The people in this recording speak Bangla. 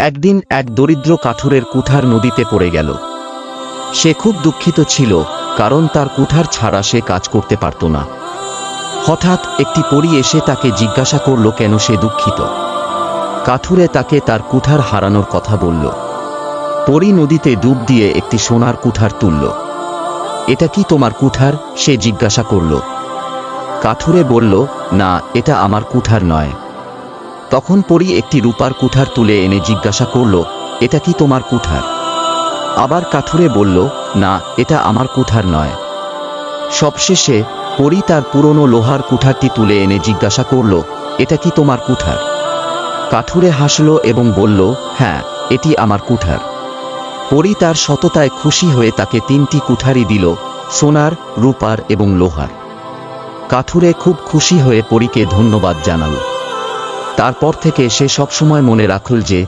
একদিন এক দরিদ্র কাঠুরের কুঠার নদীতে পড়ে গেল। সে খুব দুঃখিত ছিল, কারণ তার কুঠার ছাড়া সে কাজ করতে পারত না। হঠাৎ একটি পরী এসে তাকে জিজ্ঞাসা করল কেন সে দুঃখিত। কাঠুরে তাকে তার কুঠার হারানোর কথা বলল। পরী নদীতে ডুব দিয়ে একটি সোনার কুঠার তুলল। এটা কি তোমার কুঠার? সে জিজ্ঞাসা করল। কাঠুরে বলল, না, এটা আমার কুঠার নয়। তখন পরী একটি রূপার কুঠার তুলে এনে জিজ্ঞাসা করল, এটা কি তোমার কুঠার? আবার কাঠুরে বলল, না, এটা আমার কুঠার নয়। সবশেষে পরী তার পুরনো লোহার কুঠারটি তুলে এনে জিজ্ঞাসা করল, এটা কি তোমার কুঠার? কাঠুরে হাসল এবং বলল, হ্যাঁ, এটি আমার কুঠার। পরী তার সততায় খুশি হয়ে তাকে 3টি কুঠারই দিল, সোনার, রূপার এবং লোহার। কাঠুরে খুব খুশি হয়ে পরীকে ধন্যবাদ জানাল। তারপর থেকে সে সবসময় মনে রাখল যে